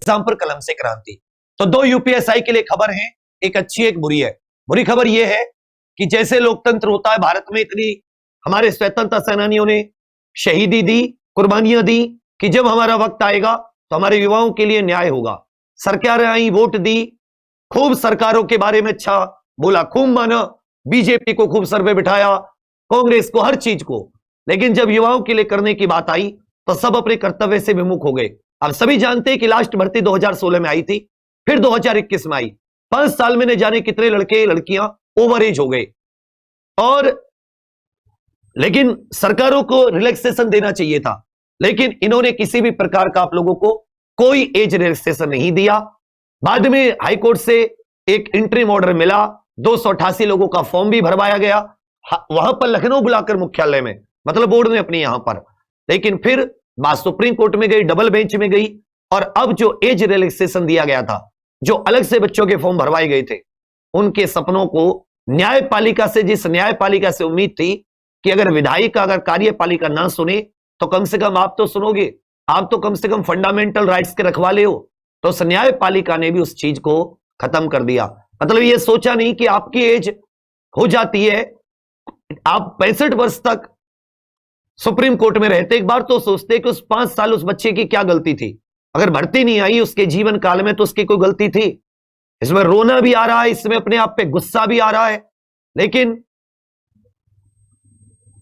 Exam पर कलम से क्रांति। तो दो यूपीएसआई के लिए खबर है, एक अच्छी एक बुरी है। बुरी खबर यह है कि जैसे लोकतंत्र होता है भारत में, इतनी हमारे स्वतंत्रता सेनानियों ने शहीदी दी, कुर्बानियां दी कि जब हमारा वक्त आएगा तो हमारे युवाओं के लिए न्याय होगा। सरकारें आई, वोट दी, खूब सरकारों के बारे में अच्छा बोला, खूब माना, बीजेपी को खूब सर पे बिठाया, कांग्रेस को, हर चीज को। लेकिन जब युवाओं के लिए करने की बात आई तो सब अपने कर्तव्य से विमुख हो गए। अब सभी जानते हैं कि लास्ट भर्ती 2016 में आई थी, फिर 2021 में आई। 5 साल में न जाने कितने लड़के लड़कियां ओवर एज हो गए। और लेकिन सरकारों को रिलैक्सेशन देना चाहिए था, लेकिन इन्होंने किसी भी प्रकार का आप लोगों को कोई एज रिलैक्सेशन नहीं दिया। बाद में हाईकोर्ट से एक इंटरिम ऑर्डर मिला, 288 लोगों का फॉर्म भी भरवाया गया वहां पर लखनऊ बुलाकर मुख्यालय में, मतलब बोर्ड ने अपने यहां पर। लेकिन फिर बात सुप्रीम कोर्ट में गई, डबल बेंच में गई, और अब जो एज रिलैक्सेशन दिया गया था, जो अलग से बच्चों के फॉर्म भरवाए गए थे, उनके सपनों को न्यायपालिका से, जिस न्यायपालिका से उम्मीद थी कि अगर विधायिका, अगर कार्यपालिका ना सुने तो कम से कम आप तो सुनोगे, आप तो कम से कम फंडामेंटल राइट्स के रखवाले हो, तो उस न्यायपालिका ने भी उस चीज को खत्म कर दिया। मतलब ये सोचा नहीं कि आपकी एज हो जाती है, आप 65 वर्ष तक सुप्रीम कोर्ट में रहते, एक बार तो सोचते कि उस 5 साल उस बच्चे की क्या गलती थी। अगर भर्ती नहीं आई उसके जीवन काल में तो उसकी कोई गलती थी। इसमें रोना भी आ रहा है, इसमें अपने आप पे गुस्सा भी आ रहा है, लेकिन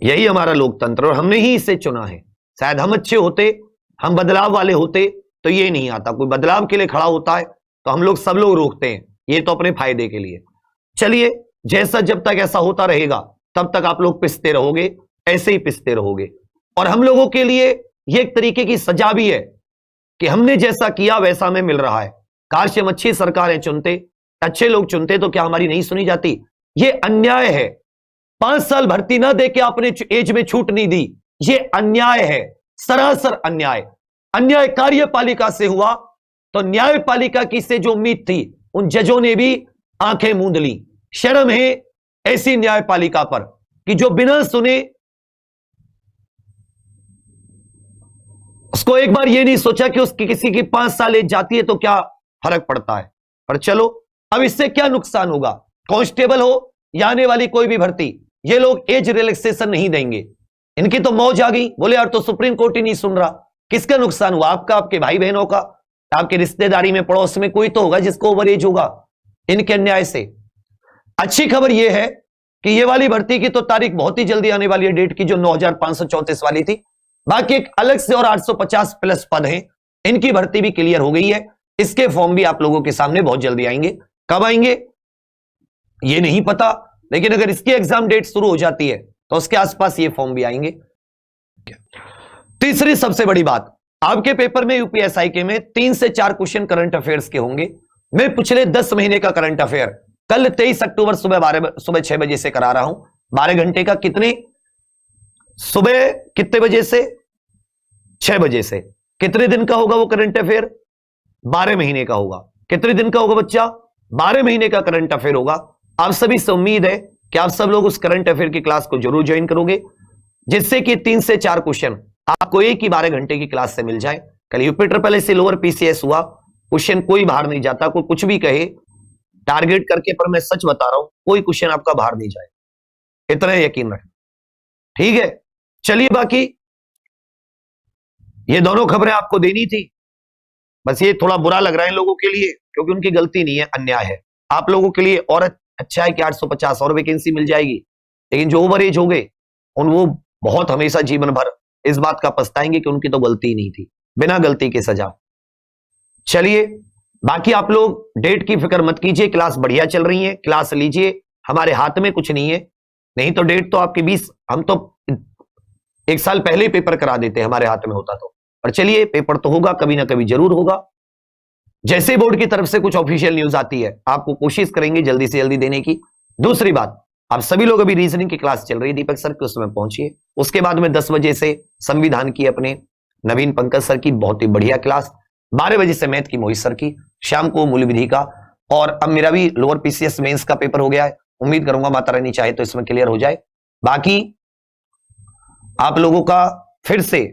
यही हमारा लोकतंत्र और हमने ही इसे चुना है। शायद हम अच्छे होते, हम बदलाव वाले होते तो ये नहीं आता। कोई बदलाव के लिए खड़ा होता है तो हम लोग सब लोग रोकते हैं, ये तो अपने फायदे के लिए। चलिए, जैसा जब तक ऐसा होता रहेगा तब तक आप लोग पिसते रहोगे, ऐसे ही पिसते रहोगे। और हम लोगों के लिए ये एक तरीके की सजा भी है कि हमने जैसा किया वैसा हमें मिल रहा है। काश हम अच्छी सरकारें चुनते, अच्छे लोग चुनते तो क्या हमारी नहीं सुनी जाती? ये अन्याय है। 5 साल भर्ती ना दे के आपने एज में छूट नहीं दी, ये अन्याय है, सरासर अन्याय। अन्याय कार्यपालिका से हुआ तो न्यायपालिका की से जो उम्मीद थी उन जजों ने भी आंखें मूंद ली। शर्म है ऐसी न्यायपालिका पर कि जो बिना सुने, उसको एक बार ये नहीं सोचा कि उसकी किसी की 5 साल एज जाती है तो क्या फर्क पड़ता है। पर चलो, अब इससे क्या नुकसान होगा? कांस्टेबल हो या आने वाली कोई भी भर्ती, ये लोग एज रिलैक्सेशन नहीं देंगे। इनकी तो मौज आ गई, बोले यार तो सुप्रीम कोर्ट ही नहीं सुन रहा। किसका नुकसान हुआ? आपका, आपके भाई बहनों का, आपके रिश्तेदारी में, पड़ोस में कोई तो होगा जिसको ओवर एज होगा इनके अन्याय से। अच्छी खबर यह है कि ये वाली भर्ती की तो तारीख बहुत ही जल्दी आने वाली है, डेट की, जो 9534 वाली थी। बाकी एक अलग से और 850 प्लस पद हैं, इनकी भर्ती भी क्लियर हो गई है। इसके फॉर्म भी आप लोगों के सामने बहुत जल्दी आएंगे। कब आएंगे ये नहीं पता, लेकिन अगर इसकी एग्जाम डेट शुरू हो जाती है तो उसके आसपास ये फॉर्म भी आएंगे। तीसरी सबसे बड़ी बात, आपके पेपर में यूपीएसआई के में 3 से 4 क्वेश्चन करंट अफेयर्स के होंगे। मैं पिछले 10 महीने का करंट अफेयर कल 23 अक्टूबर सुबह 6 बजे से करा रहा हूं। 12 घंटे का, कितने, सुबह कितने बजे से? 6 बजे से। कितने दिन का होगा वो करंट अफेयर? 12 महीने का होगा। कितने दिन का होगा बच्चा? 12 महीने का करंट अफेयर होगा। आप सभी से उम्मीद है कि आप सब लोग उस करंट अफेयर की क्लास को जरूर ज्वाइन करोगे, जिससे कि 3 से 4 क्वेश्चन आपको एक ही 12 घंटे की क्लास से मिल जाए। कल UP triple S lower PCS हुआ, क्वेश्चन कोई बाहर नहीं जाता, कोई कुछ भी कहे टारगेट करके, पर मैं सच बता रहा हूं कोई क्वेश्चन आपका बाहर नहीं जाए, इतना यकीन रखें, ठीक है? चलिए, बाकी ये दोनों खबरें आपको देनी थी। बस ये थोड़ा बुरा लग रहा है इन लोगों के लिए, क्योंकि उनकी गलती नहीं है, अन्याय है। आप लोगों के लिए और अच्छा है कि 850 और वैकेंसी मिल जाएगी, लेकिन जो ओवर एज हो गए वो बहुत हमेशा जीवन भर इस बात का पछताएंगे कि उनकी तो गलती नहीं थी, बिना गलती के सजा। चलिए, बाकी आप लोग डेट की फिक्र मत कीजिए, क्लास बढ़िया चल रही है, क्लास लीजिए, हमारे हाथ में कुछ नहीं है। नहीं तो डेट तो आपकी 20, हम तो 1 साल पहले ही पेपर करा देते, हमारे हाथ में होता तो। पर चलिए, पेपर तो होगा, कभी ना कभी जरूर होगा। जैसे बोर्ड की तरफ से कुछ ऑफिशियल न्यूज आती है आपको कोशिश करेंगे जल्दी से जल्दी देने की। दूसरी बात, आप सभी लोग अभी रीजनिंग की क्लास चल रही है दीपक सर की, उसमें पहुंचिए। उसके बाद में 10 बजे से संविधान की अपने नवीन पंकज सर की बहुत ही बढ़िया क्लास, 12 बजे से मैथ की मोहित सर की, शाम को मूल विधि का। और अब मेरा भी लोअर पीसीएस मेंस का पेपर हो गया है, उम्मीद करूंगा माता रानी चाहे तो इसमें क्लियर हो जाए। बाकी आप लोगों का फिर से